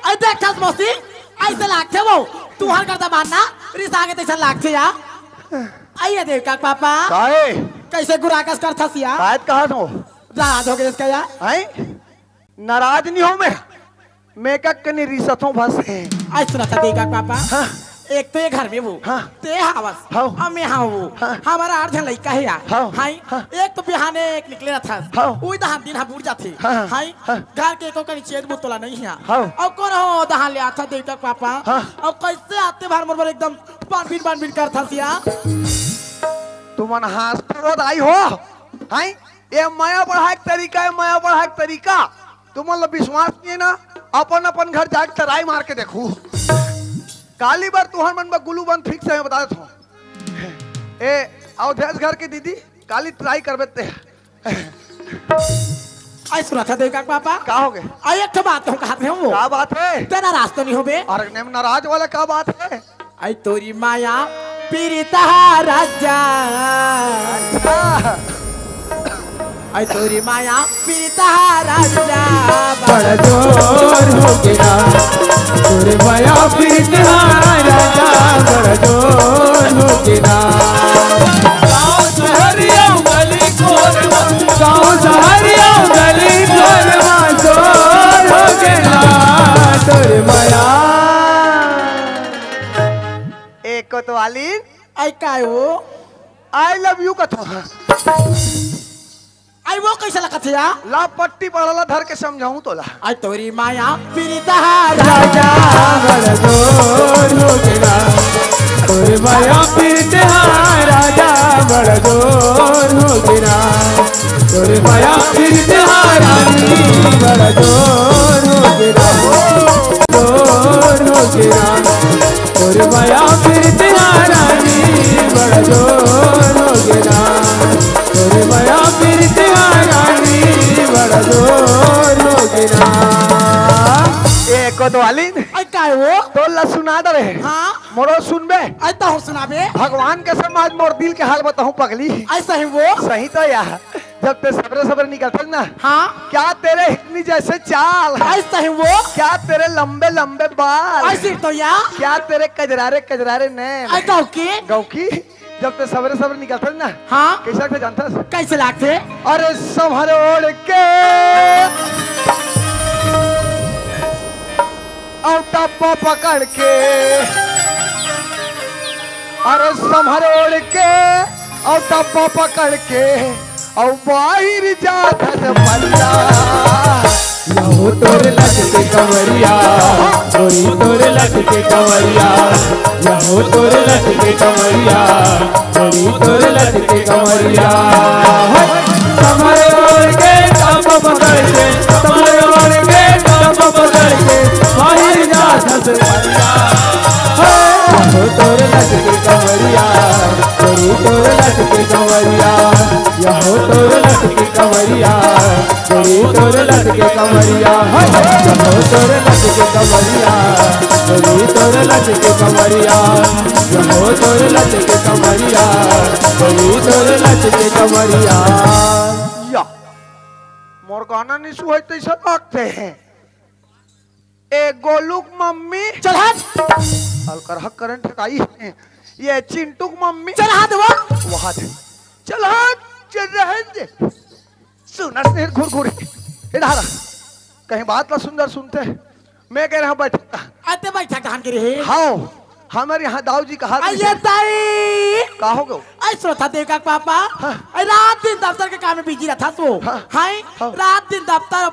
आई देख खस मौसी ऐसे लागते वो तू हर करता मानना रिस आगे तैसा लागते या आइए देव का पापा काहे कैसे गुराकस कर थसिया शायद कहा तो नाराज हो गए इसका या नाराज नहीं हो मैं कनी रिसतों फंसे आज सुना था देव का पापा हाँ। एक तो ये घर में वो हाँ। ते हावस हाँ। हम यहाँ वो हाँ। हमारा अर्धन लड़का है यार हाँ। हाई हाँ। एक तो बिहाने एक निकले ना था हाँ। वही दहान दिन बुड़ जाते हाँ। हाई हाँ। घर के को कहीं चेत बुतला नहीं है हाँ। अब कौन हो दहान ले आता देव का पापा हाँ। अब कैसे आते भर मर एकदम बान बीन कर था सिया तुमन हाथ आई हो हाई ये माया बढ़ा एक तरीका है माया बढ़ा एक तरीका तुम विश्वास नहीं है ना अपन अपन घर जाके तराई मार के देखू काली बार तुहर मन में गुलू बंद फिक्स है बता देता हूँ ए अवधेश घर की दीदी काली ट्राई कर बेते आई सुना था देव का पापा क्या हो गए आई एक बात हो कहते हैं वो क्या बात है तेरा रास्ता नहीं हो बे अरे नाराज वाला क्या बात है आई तोरी माया पीरिता राजा आई तोरी माया पीरिता राजा बड़ा जोर हो गया तोरे माया पीरिता राजा बड़ा जोर हो गया गाँव शहरिया गली कोरवा गाँव शहरिया गली कोरवा जोर हो गया तोरे माया एक तो वाली आई काय वो आई लव यू कथो आई वो कैसे लगा थे यार ला पट्टी पड़ला धर के समझाऊं तो ला आई तोरी माया पीरिता राजा बड़ा जोर हो गया तोरे माया पीरिता राजा बड़ा जोर हो गया तोरे माया पीरिता रानी बड़ा जोर हो गया जोर हो गया तोरे माया पीरिता रानी बड़ा जोर हो गया तोरे माया पीरिता रानी बड़ा जोर हो गया एक तो वाली आई काय वो तो ला सुना दे हाँ मोरो सुनबे आई तो हो सुना बे भगवान के समाज मोर दिल के हाल बताऊं पगली ऐसा ही वो सही तो यार जब ते सब्र निकलते ना हाँ क्या तेरे हिकनी जैसे चाल ऐसा ही वो क्या तेरे लंबे लंबे बाल ऐसी तो यार क्या तेरे कजरारे नैन आई तो की गौकी जब ते सब्र निकलते ना हाँ कैसा से जानता है? कैसे लागते अरे संभर ओढ़ के और टप्पा पकड़ के अरे संभर ओढ़ के और टप्पा पकड़ के और बाहर जाता से पल्ला लहो तोरे लटके कमरिया तोरी तोरे लटके कमरिया लहो तोरे लटके कमरिया तोरी तोरे लटके कमरिया तुम्हारे ओढ़ के टप पकड़ के तुम्हारे ओढ़ के टप पकड़ के बाहर जा धस मरिया लहो तोरे लटके कमरिया तोरी तोरे लटके कमरिया लहो तोरे लटके कमरिया तोरी तोरे लटके कमरिया लहो तोरे लटके कमरिया तोरी तोरे लटके कमरिया लहो तोरे लटके कमरिया तोरी तोरे लटके कमरिया या मोर गाना नहीं सुहाई तो ऐसा लगते हैं ए गोलुक मम्मी चल हाथ हल्कर हक करंट हटाई है ये चिंटू मम्मी चल हाथ वो वहां थे चल हाँ चल रहे दे सुना से घुर इधर कहीं बात ला सुंदर सुनते मैं कह रहा हूँ बैठा आते भाई ठकान के रहे हाँ हमारे यहाँ दाऊ जी का हाथ आइए ताई का हो गो आई श्रोता देव का पापा आई रात दिन दफ्तर के काम में बिजी रहता तो हाय रात दिन दफ्तर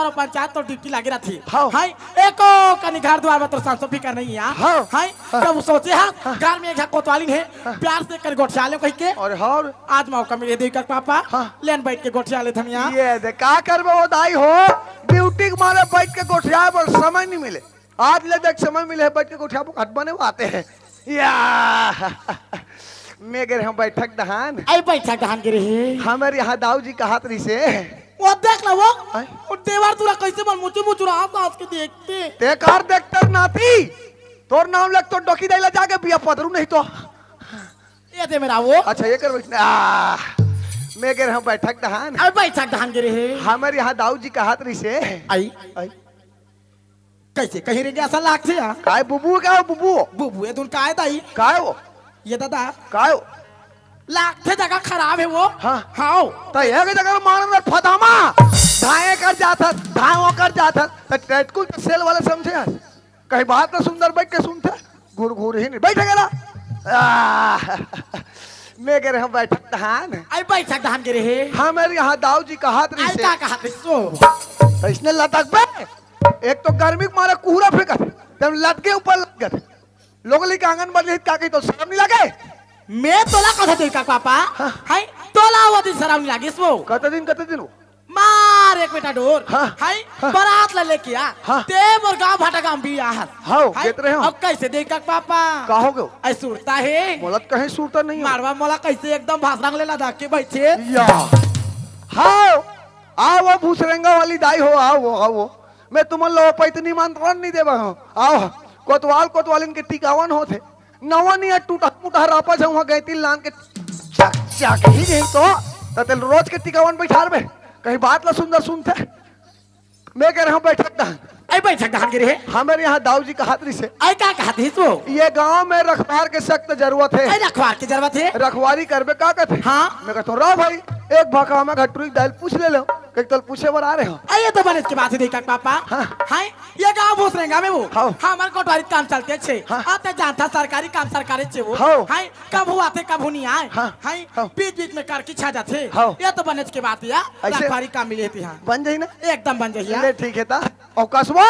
और पंचायत और ड्यूटी लगी रहती हाय एको कनी घर द्वार में तो सांसो भी कर नहीं है हाय तब सोचे हां घर में एक कोतवाली है प्यार से कर गोठिया ले कह के और हां आज मौका मिले देव का पापा लेन बैठ के गोठिया ले थमिया ये दे का करबो वो दाई हो ड्यूटी के मारे बैठ के गोठिया पर समय नहीं मिले आज ले देख समय मिले बैठ के गोठिया पर हट बने आते हैं या मैं कह रहा हूँ बैठक दहान आई बैठक दहान के रहे हमारे यहाँ दाऊ जी का हाथ रही से वो देख लो वो देवर तुरा कैसे बन मुचु रहा था आज के देखते ते कार देखते नाती तोर नाम लग तो डोकी दैला जाके बिया पदरू नहीं तो ये दे मेरा वो अच्छा ये कर बैठना मैं कह रहा हूँ बैठक दहान आई बैठक दहान के रहे हमारे यहाँ दाऊ जी का हाथ रही से आई कैसे कहीं रे ऐसा लागते या काय बुबू काय हो बुबू बुबू ये तुम काय दाई काय हो ये दादा काय हो लागते जगह खराब है वो हाँ हाँ तो ये के जगह मारन फदामा धाए कर जाता धाओ कर जाता तो टेटकुल के सेल वाले समझे यार कहीं बात ना सुंदर बैठ के सुनते घूर घूर ही नहीं बैठे गेला मैं कह रहे हम बैठक दहान आई बैठक दहान के रहे हाँ मेरे यहाँ दाऊ जी का हाथ नहीं से का हाथ सो तो इसने लटक पे एक तो गर्मी के मारे कुहरा फेंका तब लटके ऊपर लग गए लोग लेके आंगन बदले का कहीं तो शर्म नहीं लगे मैं तोला कथा दे का पापा हाय तोला वो दिन शर्म नहीं लगी सो कते दिन मार एक बेटा डोर हाँ, हाय बारात ले लेके आ हाँ, ते मोर गांव भाटा गांव भी आ हां देख रहे हो अब कैसे देख का पापा कहोगे ऐ सुरता है मोलत कहीं सुरता नहीं मारवा मोला कैसे एकदम भाषण ले लगा के बैठे या हां आओ वो भूसरेंगा वाली दाई हो आओ मैं तुम लोग पैतनी मंत्रण नहीं देबा हूं आओ कोतवालिन के टिकावन होते नवन या टूटा टूटा रापा जाऊं गए तिल लान के चक चक ही नहीं तो तल रोज के टिकावन बैठार में कहीं बात ला सुंदर सुनते मैं कह रहा हूं बैठक दहन आई बैठक दहन के रहे हमारे यहाँ दाऊ जी का हाथरी से आई का कहते तो ये गांव में रखवार के सख्त जरूरत है आई रखवार की जरूरत है रखवारी करबे का कहते हाँ मैं कहता हूँ रा भाई एक भाका में घटुरी दाल पूछ ले लो एक तो पूछे बर आ रहे हो आइए तो बने इसके बात देखा पापा हाय ये गांव भूस रहेगा में वो हाँ हमारे कोटवारी काम चलते छे हाँ आते जानता सरकारी काम सरकारी छे वो हाँ हाय कब हुआ थे कब नहीं आए हाय बीच बीच में कर की छा जाते ये तो बने इसके बात या रखवारी काम मिले थी हां बन जाई ना एकदम बन जाई ले ठीक है ता और कसवा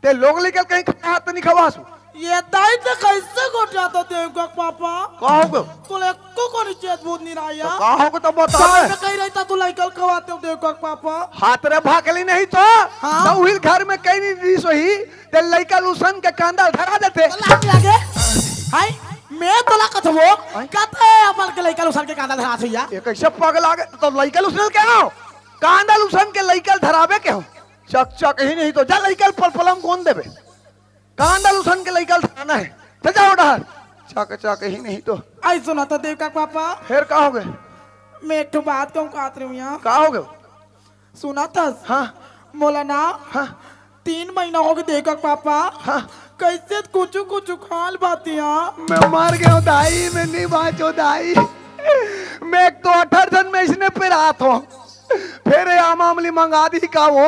ते लोग लेकर कहीं हाथ नहीं खवासू ये दाई तो कैसे गोट जाता देवका पापा कहोगे तू एको को नीचे भूत नहीं आया कहोगे तो बता मैं कह रही था तू लाइकल खवाते हो देवका पापा हाथ रे भाकली नहीं तो तो उहिल घर में कहीं नहीं दी सोही ते लइका लुसन के कांदा धरा देते लागे हाय मैं तोला कथवो कहते अपन के लइका लुसन के कांदा धरा थइया ये कैसे पगल आ गए तो लइका लुसन के हो कांदा लुसन के लइका धरावे के हो चक चक ही नहीं तो जा लइका पलपलम कौन देबे कांदा लुसन के लइका धराना है तो जाओ डहर चक चक ही नहीं तो आई सुना तो देवका पापा फिर कहोगे मैं एक बात कहूं कात रही हूं यहां कहोगे सुना था हां मोला ना हां 3 महीना हो गए देवका पापा हां कैसे कुछ कुछ खाल बातिया मैं मार गया दाई में नहीं बाचो दाई मैं एक तो 18 दिन में इसने पे रात हो फिर आमामली मंगा दी का वो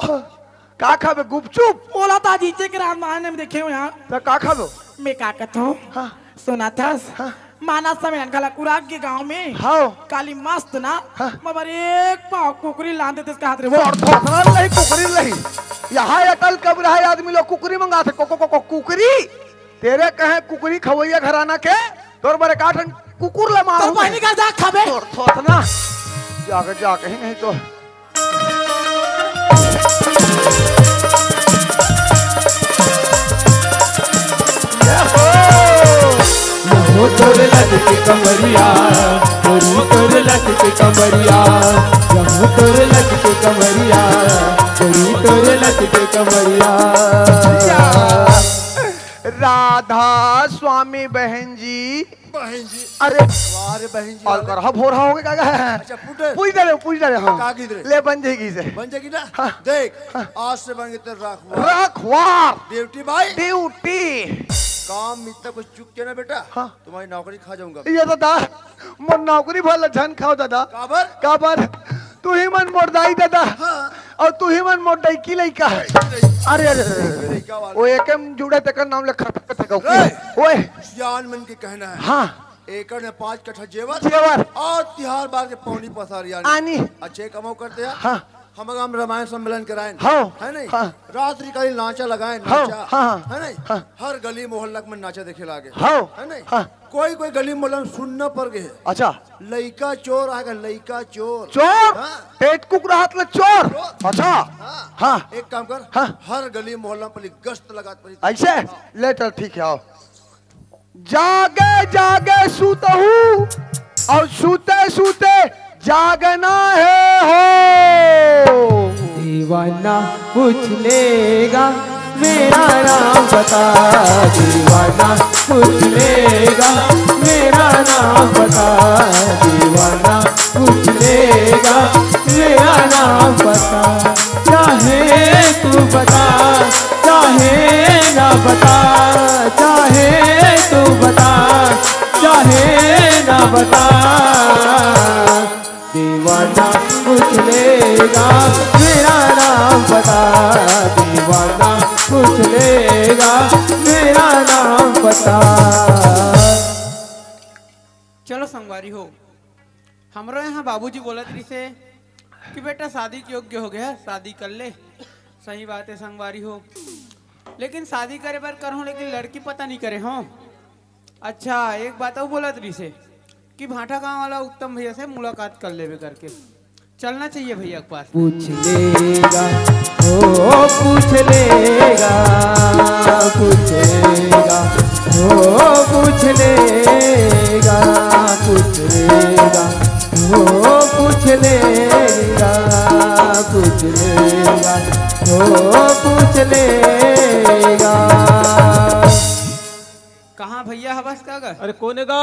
का खाबे गुपचुप बोला था जीते के रात मारने में देखे हो यहाँ तो का खाबो मैं का कहता हूँ हाँ सुना था हाँ मानस समय खाला कुराक के गांव में हाँ काली मस्त ना हाँ मगर एक पाव कुकरी लान देते इसका हाथ रे वो नहीं कुकरी नहीं यहाँ अटल कब रहा आदमी लोग कुकरी मंगाते कुकरी तेरे कहे कुकरी खवैया घराना के तोर बड़े काठन कुकुर ला मारो तो पानी का जा खाबे थोतना जाके जाके ही नहीं तो हो तोरे लटके कमरिया तोरे लटके कमरिया हो तोरे लटके कमरिया तोरे लटके कमरिया राधा स्वामी बहन जी अरे अरे बहन जी और कर हो रहा होगे क्या अच्छा पूछ दे हां का किधर ले बन जाएगी से बन जाएगी ना देख आज से बन गए तेरा रखवार ड्यूटी भाई ड्यूटी काम इतना कुछ चुक के ना बेटा हाँ तुम्हारी नौकरी खा जाऊंगा ये दादा मोर नौकरी भला झन खाओ दादा काबर तू ही मन मोर दाई दादा और तू ही मन मोर दाई की लइका अरे अरे वो एकम जुड़े तक नाम लिखा तक ओए सियान मन के कहना है हां एकड़ में 5 कट्ठा जेवर और तिहार बार के पौनी पसार यानी आनी अच्छे कमाओ करते हैं हां हम रामायण सम्मेलन कराएं है नहीं रात्रि काली नाचा लगाएं नाचा है नहीं हर गली मोहल्ला में नाचा देखे लागे है नहीं कोई कोई गली मोहल्ला में सुनना पड़ गए अच्छा लइका चोर आएगा लइका चोर चोर पेट कुकड़ा हाथ ले चोर अच्छा हाँ एक काम कर हर गली मोहल्ला पर गश्त लगा ऐसे ले चल ठीक है आओ जागे जागे सूतहूँ और सूते सूते जागना है हो दीवाना पूछ लेगा मेरा नाम बता दीवाना पूछ लेगा मेरा नाम बता दीवाना पूछ लेगा मेरा नाम बता चाहे तू बता चाहे बता, चाहे तू बता, चाहे ना बता, दीवाना पूछ लेगा मेरा नाम बता, दीवाना पूछ लेगा मेरा नाम बता। चलो संगवारी हो, हमरो यहाँ बाबूजी बोलत रही से कि बेटा शादी के योग्य हो गया, शादी कर ले। सही बात है संगवारी हो, लेकिन शादी करे बार कर हूँ, लेकिन लड़की पता नहीं करे हो। अच्छा एक बात और बोलत रही से कि भाटा गाँव वाला उत्तम भैया से मुलाकात कर लेवे करके चलना चाहिए भैया के पास। पूछ लेगा ओ पूछ लेगा, पूछेगा ओ पूछ लेगा, पूछ लेगा ओ पूछ लेगा, पूछ लेगा ओ पूछ लेगा। कहाँ भैया हवस का गा? अरे कोने गा?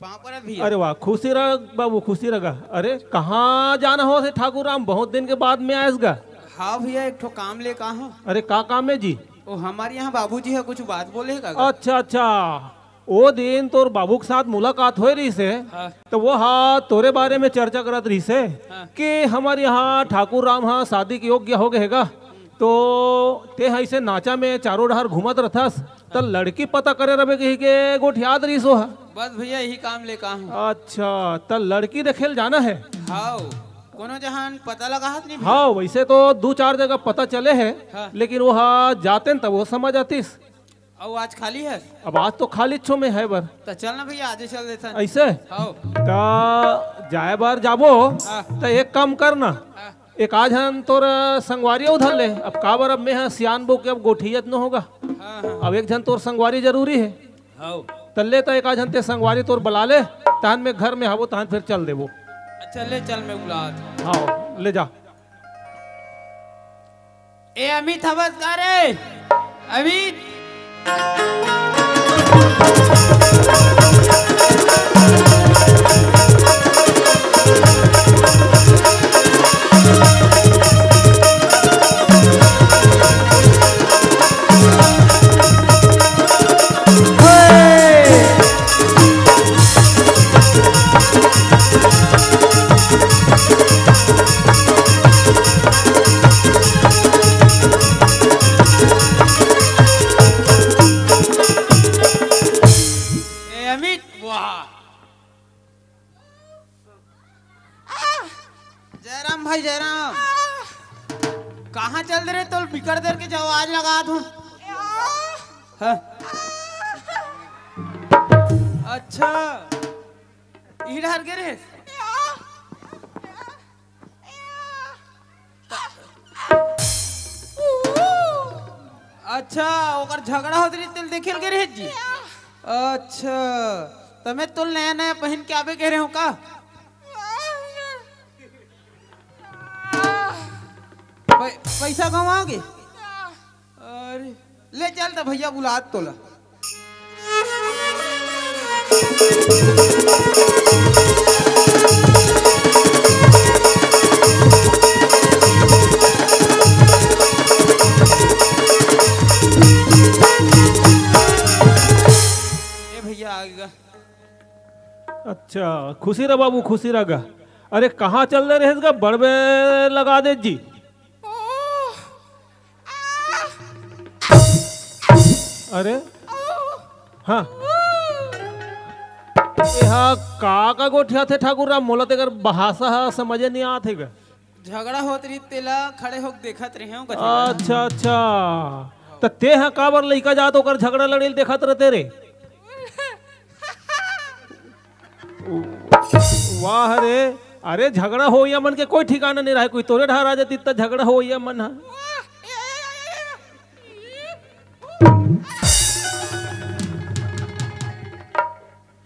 पर भैया। अरे वाह, खुशी रह बाबू, खुशी रहा। अरे कहाँ जाना हो से ठाकुर राम, बहुत दिन के बाद में आयस गा? हाँ भैया एक ठो काम ले कहा। अरे का काम है जी? ओ हमारे यहाँ बाबूजी है, कुछ बात बोले का? अच्छा अच्छा, वो दिन तोर बाबू के साथ मुलाकात हो रही से हाँ। तो वो हाँ तोरे बारे में चर्चा करत रही से हाँ। कि हमारे यहाँ ठाकुर राम हाँ शादी के योग्य हो गएगा, तो ते ऐसे नाचा में चारों डहर घूमत रहथस, तो लड़की पता करे रहे के गोठ याद रही सो है। बस भैया यही काम ले कहा। अच्छा, तो लड़की देखे जाना है? हाँ कोनो जहान पता लगा हाथ नहीं? हाँ वैसे तो 2-4 जगह पता चले हैं। हाँ। लेकिन वो हाँ जाते न तब वो समझ आतीस। अब आज खाली है? अब आज तो खाली छो में है बर। तो चलना भैया आज चल देता। ऐसे? हाँ। तो जाए बार जाबो तो एक काम करना, एक आज हम तोर संगवारी उधर ले। अब का बार अब मैं सियान बो के अब गोठियत न होगा। अब एक जन तोर संगवारी जरूरी है। तल्ले तो एक आज हम ते संगवारी तोर बुला ले, तहन में घर में हवो तहन फिर चल देवो। अच्छा ले चल मैं बुला। हाँ ले जा। ए अमित हवस का रे? अमित भाई जयराम कहाँ चल रहे? तो बिकड़ देर के जाओ आज लगा दूं। हाँ? अच्छा इधर के रे? अच्छा ओकर झगड़ा होत रही तेल देखेल के रे जी? अच्छा तमे तो नया नया पहन के आवे कह रहे हो का? पैसा कमाओगे? अरे ले चल तो भैया बुला तोला। ए भैया आएगा। अच्छा खुशी रहा बाबू, खुशी रहा। अरे कहाँ चल रहे रहेगा? बड़बे लगा दे जी। अरे हाँ यहाँ का गोठिया थे ठाकुर राम, मोला तेकर भाषा समझे नहीं आते गा। झगड़ा होत रही तेला खड़े होक देखत रहे हो। अच्छा अच्छा तो ते हाँ का बार लइका जात ओकर झगड़ा लड़ेल देखत रहते रे? वाह रे, अरे झगड़ा हो या मन के कोई ठिकाना नहीं रहा। कोई तोरे ढार आ जाती तो झगड़ा हो या मन हा।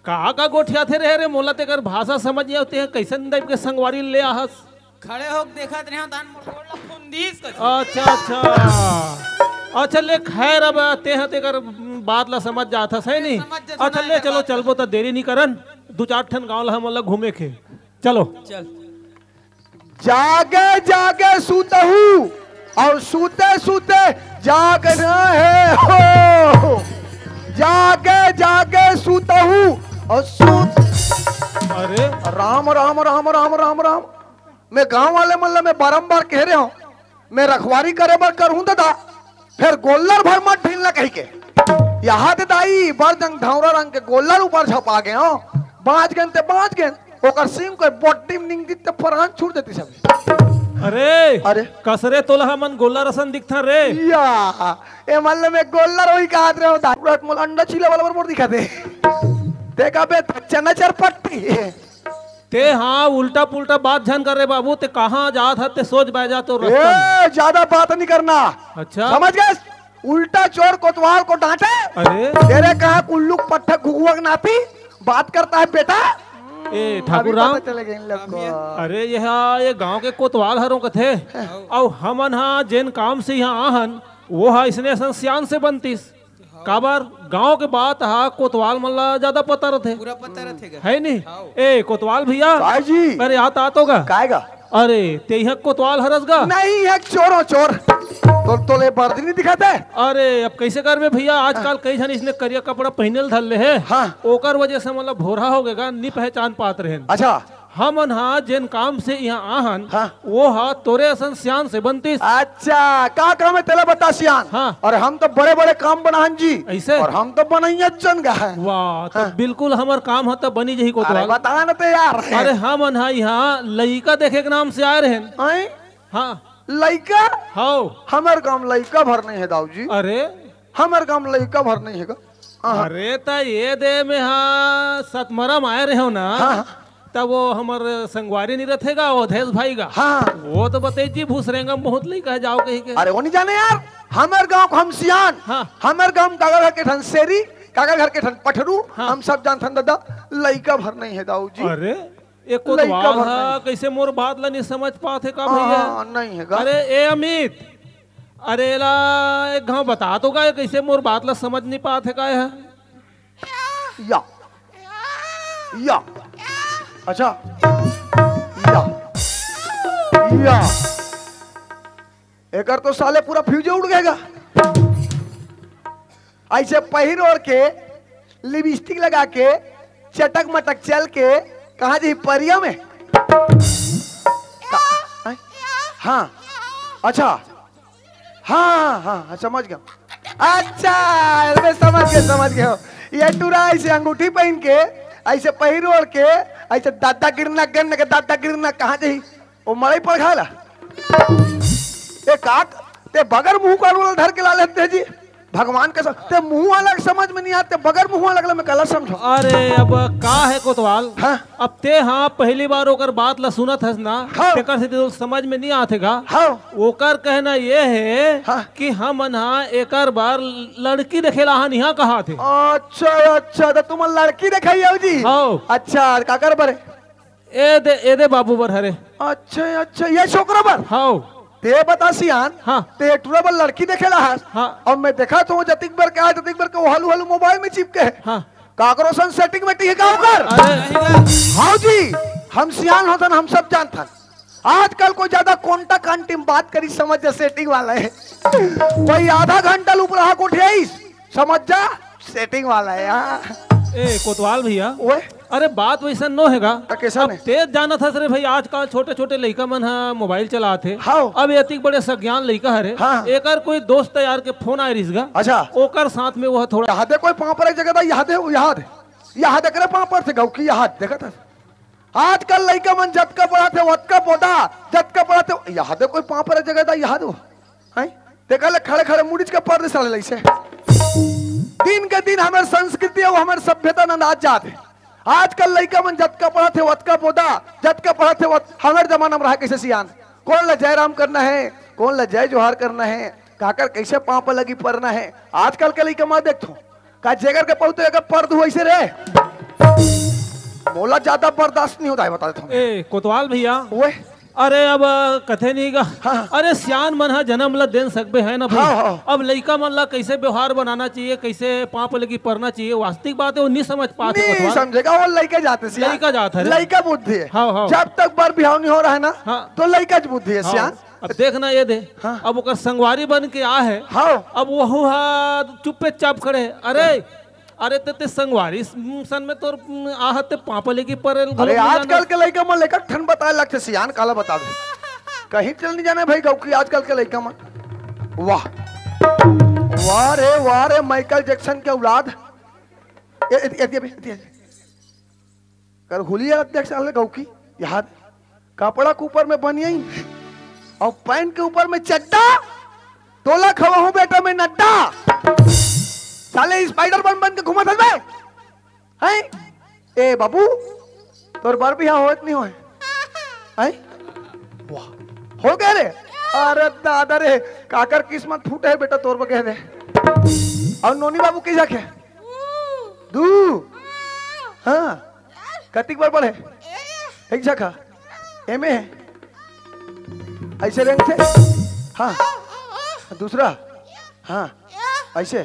का गोठिया थे रहे रे, मोला तेकर भाषा समझ नहीं आते हैं। कैसन टाइप के संगवारी ले आहस? खड़े होक देखत रहे हो तान मोड़ लखुंदीस कछ। अच्छा अच्छा अच्छा ले खैर अब ते हैं तेकर बात ला समझ जाता है नहीं? अच्छा ले चलो चलबो तो देरी नहीं करन, 2-4 ठन गांव ला हम घूमे के। चलो चल। जागे जागे सूतहू और सूते सूते जागना है हो, जागे जागे सूतहू और सूत। अरे राम राम राम राम राम राम। मैं गांव वाले मतलब मैं बारंबार कह रहा हूं, मैं रखवारी करे बर करूं दादा, फिर गोल्लर भर मत ढीलना कही के। यहाँ ते दाई बर जंग धौरा रंग के गोल्लर ऊपर छपा गए हो, बाँच गए ओकर सिंह को बॉडी निंग दी तो फरान छूट देती सब। अरे कसरे तोला मन गोल्ला रसन दिखता रे या ए मतलब में गोल्लर वही कहा रहे हो दाट मोल अंडा चिला वाला पर दिखा दे देखा बे चना चरपट्टी ते। हाँ उल्टा पुल्टा बात झन कर रे बाबू, ते कहाँ जात है ते सोच बह जा तो ज्यादा बात नहीं करना। अच्छा समझ गए? उल्टा चोर कोतवाल को डांटे, अरे तेरे कहा उल्लू पट्टा घुघुआ नाती बात करता है बेटा। ए ठाकुर राम, चले गए इन लोग को। अरे ये गांव के कोतवाल हरों के थे और हमन हाँ जिन काम से यहाँ आहन वो हा इसने सियान से बनतीस काबर गांव के बात हा कोतवाल मल्ला ज्यादा पता रहते, पूरा पता रहते है नहीं? ए कोतवाल भैया जी अरे आता होगा काएगा? अरे ते यहाँ कोतवाल हरस गा नहीं है चोर चोर तो ले बर्दी नहीं दिखाते। अरे अब कैसे कर भैया, आजकल कई जन इसने करिया कपड़ा पहनल धर ले है। हाँ। ओकर वजह से मतलब भोरा हो गएगा नहीं पहचान पात रहे। अच्छा हमन हाँ जिन काम से यहाँ आहन हाँ। वो हाँ तोरे असन सियान से बनती। अच्छा का काम है तेरा बता सियान? हाँ। और हम तो बड़े बड़े काम बनाहन जी ऐसे? और हम तो बनाइए चन गा है। वाह तो बिल्कुल हमार काम है तो बनी जही अरे कोतवाल। बता ना तो यार। अरे हमन हाँ यहाँ लइका देखे के नाम से आए रहे। हैं? हाँ लइका? हाँ हमार काम लइका भर नहीं है दाऊ जी, अरे हमार काम लइका भर नहीं है। अरे ता ये दे में हाँ सतमरम आए रहे हो ना, तब वो हमार संगवारी नहीं रहेगा अवधेश भाई का। हाँ। वो तो बते जी भूसरेंगा बहुत लई कह जाओ कहीं के। अरे वो नहीं जाने यार, हमार गांव को हम सियान। हाँ। हमार गांव काका घर के ठन शेरी, काका घर के ठन पठरू। हाँ। हम सब जानते हैं दादा लइका भर नहीं है दाऊ जी। अरे एक कोतवाल हा कैसे मोर बात ला नहीं समझ पाते का भैया? नहीं है। अरे ए अमित, अरे ला एक घाव बता तो का कैसे मोर बात ला समझ नहीं पाते का है? या अच्छा या एकर तो साले पूरा फ्यूज उड़ गएगा। ऐसे पहिर ओढ़ के लिपस्टिक लगा के चटक मटक चल के कहा जी परिया में। हाँ अच्छा हाँ हाँ समझ गया। अच्छा समझ गया। ये टूरा ऐसे अंगूठी पहन के ऐसे पहिर ओढ़ के ऐसे दादा गिरना गन्न के दादा गिरना कहाँ जाही वो मड़ई पर खाला ए काट ते बगर मुंह का धर के ला लेते जी भगवान के ते मुंह अलग समझ में नहीं आते बगर मुंह अलग मैं कला समझो। अरे अब का है कोतवाल? हाँ? अब ते हाँ पहली बार ओकर बात ला सुनत हस ना। हाँ। तेकर से तो समझ में नहीं आतेगा। हाँ। ओकर कहना ये है हाँ। कि हम हाँ एकर बार लड़की देखेला हन यहाँ कहा थे। अच्छा तो तुम लड़की दिखाई हो जी? हाँ। अच्छा काकर बरे ए दे बाबू बर हरे। अच्छा ये छोकरा बर? हाँ ते बता सियान। हाँ। ते टूरेबल लड़की देखेला है। हाँ। और मैं देखा तो जतिक बर का जतिक बर को हलू हलू मोबाइल में चिपके है। हाँ। काकरोसन सेटिंग में टिके का कर। हाँ जी हम सियान होतन हम सब जानथन। आजकल को ज्यादा कोंटा कांटिम बात करी समझ जा सेटिंग वाला है। कोई आधा घंटा लूप रहा को समझ जा सेटिंग वाला है यार। ए कोतवाल भैया ओए अरे बात वैसा नो हैगा। कैसा नहीं? तेज जाना था सर भाई आजकल छोटे छोटे लड़का मन हाँ मोबाइल चलाते। हाँ। अब एतिक बड़े सज्ञान लड़का हरे। हाँ। एकर कोई दोस्त यार के फोन आए रिसगा। अच्छा ओकर साथ में वह थोड़ा यहाँ दे कोई पापड़ एक जगह था यहाँ दे करे पापड़ से गाँव की यहाँ देखा था। आजकल लड़का मन जतका पड़ा थे वतका पोता जतका पड़ा थे यहाँ दे कोई पापड़ एक जगह था यहाँ दो देखा ले खड़े खड़े मुड़ीच के पर्दे साले लैसे दिन के दिन हमारे संस्कृति और हमारे सभ्यता न नाच जाते। आजकल लड़का मन जतका पढ़ा थे वतका पोदा जतका पढ़ा थे हमारे जमाना में रहा कैसे सियान कौन ला जय राम करना है कौन ला जय जोहार करना है काकर कैसे पाँव पर लगी पड़ना है। आजकल के लड़का मैं देखो का जेगर के पढ़ते अगर पर्द हुआ ऐसे रे मोला ज्यादा बर्दाश्त नहीं होता है बता देता हूँ। कोतवाल भैया ओए अरे अब कथे नहीं का। हाँ। अरे सियान मन हा जन्म ला देन सकबे है ना भाई। हाँ। अब लड़का मन ला कैसे व्यवहार बनाना चाहिए कैसे पाँव लगी पड़ना चाहिए वास्तविक बात है वो नहीं समझ पाते। नहीं समझेगा वो लड़का जाते लड़का जाता है लड़का बुद्धि है। हाँ। जब तक बार बिहाव नहीं हो रहा है ना हाँ। तो लड़का बुद्धि है सियान। अब देखना ये दे अब ओकर संगवारी बन के आ है अब वहू चुप्पे चाप खड़े अरे अरे ते संगवारी सन में तोर आहते पापले की पर अरे आजकल के लड़का मन लेकर ठन बताए लगते सियान काला बता दे कहीं चल नहीं जाने भाई गौकी आजकल के लड़का मन वाह वाह रे माइकल जैक्सन के औलाद कर हुलिया देख साले गौकी याद कपड़ा के ऊपर में बनियाई और पैंट के ऊपर में चड्डा तोला खवा हूं बेटा मैं नड्डा साले स्पाइडर बन के घुमा था हैं ए बाबू तोर बार भी यहाँ होत नहीं होए हैं वाह हो गए रे अरे दादा रे काकर किस्मत फूटे है बेटा तोर बगे रे और नोनी बाबू की जाके दू हाँ कतिक बार पढ़े एक जगह एमे है ऐसे रंग थे हाँ दूसरा हाँ ऐसे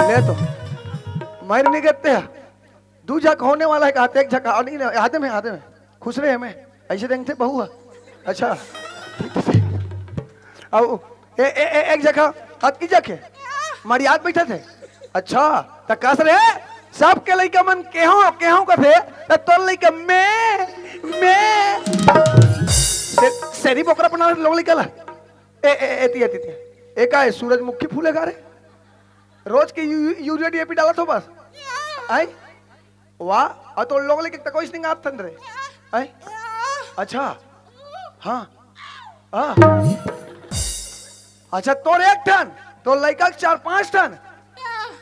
ले तो मार नहीं करते हैं दू झक होने वाला है कहते एक झक नहीं आधे में खुश रहे हमें ऐसे रंग थे बहू अच्छा अब एक जगह हाथ की जगह हमारी याद बैठे थे अच्छा तो कस रहे सब के लइका मन केहो का थे तो तोर लइका मैं सेरी बोकरा बना लोग निकला एती एक आए सूरजमुखी फूलेगा रे रोज के यूरिया डीएपी डाला तो बस आई वाह और तो लोग लेके कोई नहीं आप थन रे आई अच्छा हाँ हाँ अच्छा तोर एक टन तो लड़का 4-5 टन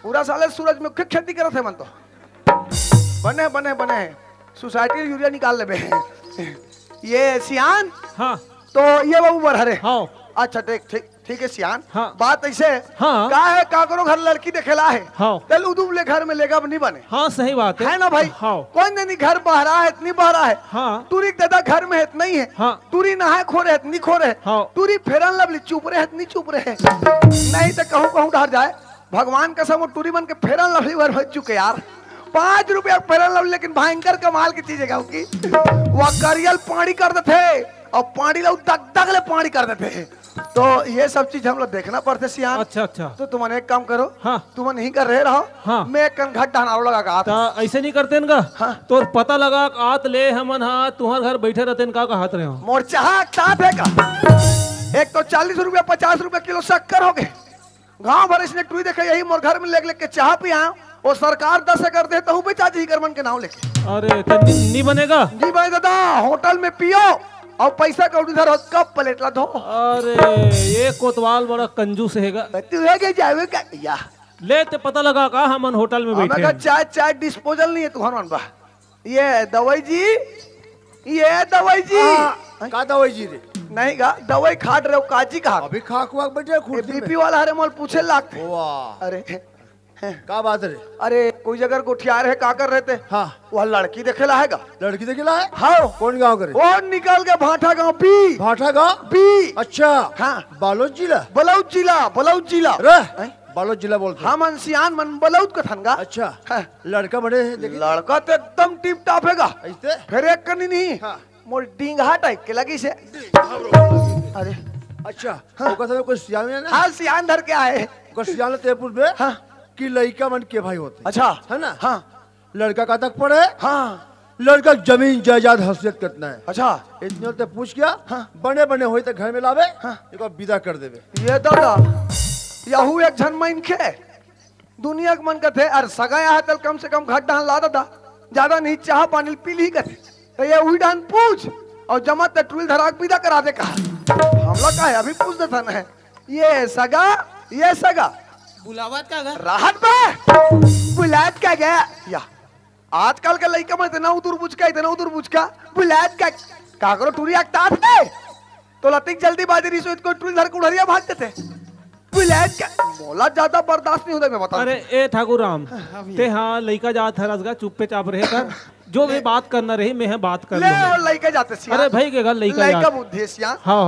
पूरा साले सूरजमुखी खेती करते हैं मन तो बने सोसाइटी यूरिया निकाल ले ये सियान हाँ तो ये बाबू बरहरे हाँ अच्छा ठीक है सियान हाँ बात ऐसे हाँ का है का करो घर लड़की देखेला है हाँ तेल उदूब ले घर में लेगा नहीं बने हाँ सही बात है ना भाई हाँ कौन नहीं घर बहरा है इतनी बहरा है हाँ तूरी दादा घर में है नहीं है हाँ तूरी नहाए खो रहे इतनी खो रहे हाँ तूरी फेरन लवली चुप रहे इतनी चुप रहे नहीं तो कहूँ डर जाए भगवान का सब टूरी बन के फेरन लवली भर हो चुके यार 5 रुपया फेरन लवली लेकिन भयंकर कमाल की चीज है गाँव की वह करियल पानी कर देते और पानी लोग दग ले पानी कर देते तो ये सब चीज हम लोग देखना पड़ते सियान अच्छा तो तुम एक काम करो हाँ तुम नहीं कर रहे रहो हाँ मैं कन घट लगा का ऐसे नहीं करते इनका हाँ तो पता लगा आत ले हमन हाँ तुम्हारे घर बैठे रहते इनका का हाथ रहे हो मोर चाह है का एक तो 40 रुपया 50 रुपया किलो शक्कर हो गए गाँव भर इसने टूई देखे यही मोर घर में लेके के चाह पिया और सरकार 10 कर दे तो बेचा जी करमन के नाम लेके अरे नहीं बनेगा नहीं बने दादा होटल में पियो और पैसा का उधर कब प्लेट ला दो अरे ये कोतवाल बड़ा कंजूस हैगा तू है के जावे का या ले ते पता लगा का हमन होटल में बैठे हैं चाय डिस्पोजल नहीं है तुम्हारा बा ये दवाई जी का दवाई जी रे नहीं का दवाई खाट रहे हो काजी का अभी खा खुआ बैठे बीपी वाला हरे मोल पूछे लाख अरे का बात रे अरे कोई जगह गोठियार है का कर रहे थे हाँ वह लड़की देखेला है लड़की देखेला है हाँ कौन गाँव करे वो निकल के भाटा गाँव बी अच्छा हाँ बालोद जिला बलौद जिला बालोद जिला बोलते हाँ मन सियान मन बलौद का थनगा अच्छा हाँ। लड़का बड़े लड़का तो एकदम टिप टॉप है ऐसे फिर एक करनी नहीं हाँ। मोर डींगा टाइप के लगी से अरे अच्छा हाँ। कोई सियान हाँ सियान धर के आए सियान तेपुर में हाँ कि लड़का मन के भाई होते अच्छा है ना हाँ लड़का का तक पड़े हाँ लड़का जमीन जायदाद हसीयत कितना है अच्छा इतने तो पूछ गया हाँ। बने हो तो घर में लावे हाँ। एक विदा कर देवे ये दादा यहू एक जन मन के दुनिया के मन का थे अरे सगा यहाँ तल कम से कम घाट डाल ला दादा ज्यादा नहीं चाह पानी पी ली कर तो ये वही डान पूछ और जमा टूल धराक विदा करा दे कहा हम लोग का है अभी पूछ देता ना है ये सगा बुलावत का घर राहत पे बुलात का गया या आजकल के लड़का में इतना उधर बुझ का बुलात का काकरो टूरी आगता थे तो लतिक जल्दी बाजी रही सो इसको टूरी धर के उड़रिया भाग देते बुलात का बोला ज्यादा बर्दाश्त नहीं होता मैं बता अरे ए ठाकुर राम ते हाँ लड़का जात हरसगा चुप्पे चाप रहे कर जो भी बात करना रही मैं बात कर ले लड़का जाते अरे भाई के घर लड़का बुद्धि सिया हाँ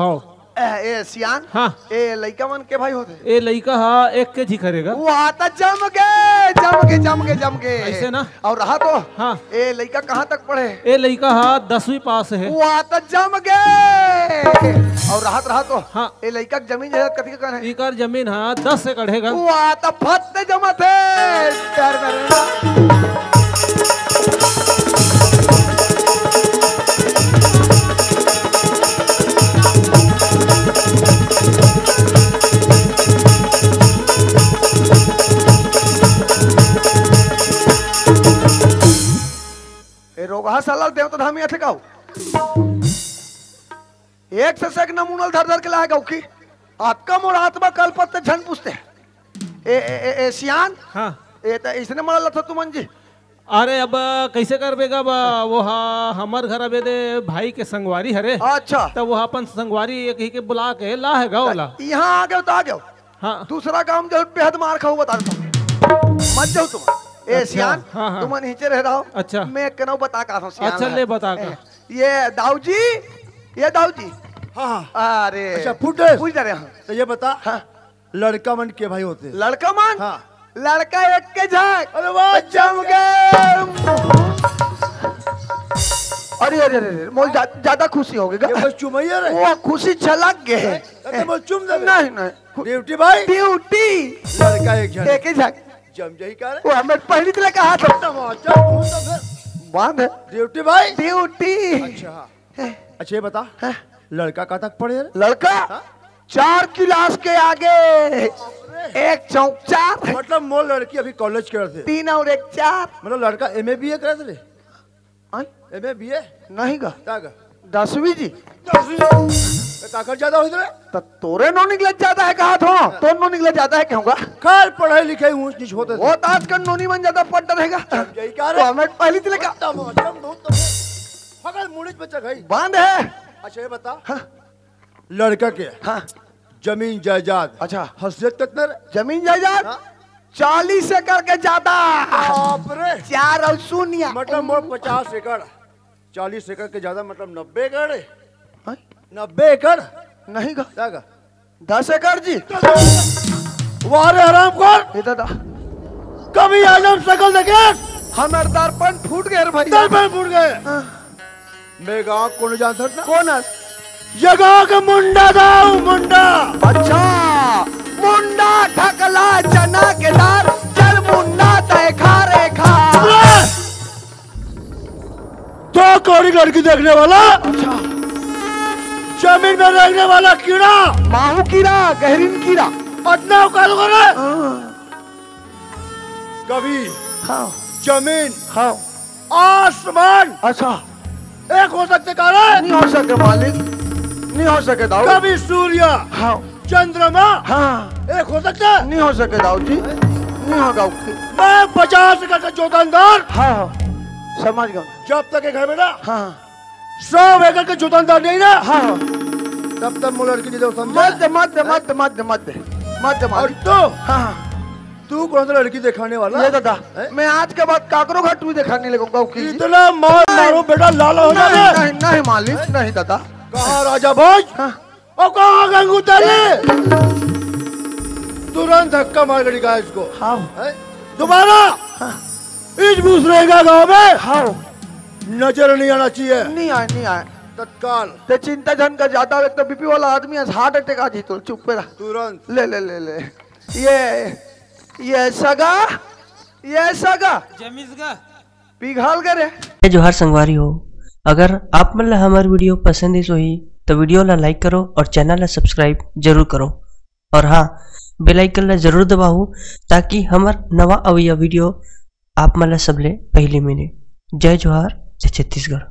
ए सियान हाँ ए लइका मन के भाई होते ए लइका हा 1 केजी करेगा वो आता जम के ऐसे ना और रहा तो हाँ ए लइका कहाँ तक पढ़े ए लइका हा 10वीं पास है वो आता जम के और रहा तो हाँ ए लइका जमीन जायदाद कथी का है इकर जमीन हा 10 एकड़ है वो आता फत्ते जमत है प्यार करेगा रोगा साला देव तो धामी थे गाओ एक से एक नमूनल धर के लाए गाओ की आत्मा और आत्मा कल्पत झन पूछते ए सियान हाँ ए तो इसने मरल था तुमन जी अरे अब कैसे कर बेगा वो हा हमार घर अबे दे भाई के संगवारी हरे अच्छा तो वो अपन संगवारी एक ही के बुला के ला है गाँव ला यहाँ आ गए तो आ गए हाँ दूसरा काम जो बेहद मार खाऊ बता मत जाओ तुम ए अच्छा, सियान हाँ। तुम नीचे रह रहा हो अच्छा मैं कनो बता का हूं सियान अच्छा ले बता का ये दाऊ जी हाँ अरे अच्छा पूछ रहे हैं तो ये बता हाँ। लड़का मन के भाई होते लड़का मान हाँ लड़का एक के झाक अरे वाह जम गए अरे मोल ज्यादा खुशी हो गई ये बस चुमैया रे वो खुशी छलक गए तो बोल चुम दे नहीं ड्यूटी भाई ड्यूटी लड़का एक जन एक ही झाक जम जाई का रे वो हमें पहली तरह कहा था टमाटर कौन सा फिर बांध है ड्यूटी भाई ड्यूटी अच्छा अच्छा ये बता हाँ। लड़का कहाँ तक पढ़े रे लड़का 4 क्लास के आगे 1 चौक 4 मतलब मोर लड़की अभी कॉलेज कर थे 3 और 1 4 मतलब लड़का एमए बीए करे थे आय? एमए बीए नहीं गा क्या का 10वीं जी ताकत ज्यादा हो रे तो तोरे नो निकल जाता है कहा तो तो नो निकल जाता है कहूँगा खैर पढ़ाई लिखाई ऊंच नीच होते वो ताज का नोनी मन ज्यादा पढ़ता रहेगा यही क्या तो रे हमें पहली तरह का टमाटर बहुत फगल मुड़िच बच्चा गई बांध है अच्छा ये बता हाँ। लड़का के हाँ जमीन जायदाद अच्छा हसीयत कितना रे जमीन जायदाद हाँ। 40 एकड़ के ज्यादा बाप रे 4 और 0 मतलब मोर 50 एकड़ 40 एकड़ के ज्यादा मतलब 90 एकड़ है आय? 90 एकड़ नहीं गा क्या का 10 एकड़ जी वारे हराम खोर ये दादा कभी आलम शकल देखे हमारे दर्पण फूट गए रे भाई दर्पण फूट गए हाँ। मैं गाँव कौन जानता था कौन है ये गाँव का मुंडा था मुंडा अच्छा मुंडा ढकला चना के दार चल मुंडा तय खा रे खा दो कौड़ी लड़की देखने वाला अच्छा जमीन में रहने वाला कीड़ा माहू कीड़ा गहरीन कीड़ा पटना उकाल करे कभी हाँ जमीन हाँ आसमान अच्छा एक हो सकते कारण नहीं हो सके मालिक नहीं हो सके दाऊ कभी सूर्य हाँ चंद्रमा हाँ एक हो सकता है नहीं हो सके दाऊ जी नहीं हो दाऊ मैं 50 एकड़ का जोतानदार हाँ हाँ समझ गया जब तक एक है बेटा हाँ 100 एकड़ के जोतानदार नहीं ना हाँ तब तक मुझे लड़की दे समझा मत मत मत मत मत मत और मालिक तो हाँ तू कौन सा लड़की दिखाने वाला ये दादा है? मैं आज के बाद काकरो घाट भी दिखाने लगूंगा की इतना मार मारो बेटा लाला हो नहीं जाए नहीं नहीं मालिक नहीं दादा कहाँ राजा भोज हाँ और कहाँ गंगू ताले तुरंत धक्का मार कर निकाल इसको हाँ है? दोबारा इस घुस रहेगा गाँव में हाँ नजर नहीं आना चाहिए नहीं आए तत्काल ते चिंता जन का ज्यादा एक तो बीपी वाला आदमी है हार्ट अटैक आ जी तो चुप पे रह तुरंत ले ले ले ले ये सगा जमीजगा पिघल करे जोहार संगवारी हो अगर आप मन ला हमार वीडियो पसंद इस होही तो वीडियो ला लाइक करो और चैनल ला सब्सक्राइब जरूर करो और हाँ बेल आइकन ला जरूर दबाओ ताकि हमार नवा अवैया वीडियो आप मन ला सबले पहले मिले। जय जोहार जय छत्तीसगढ़।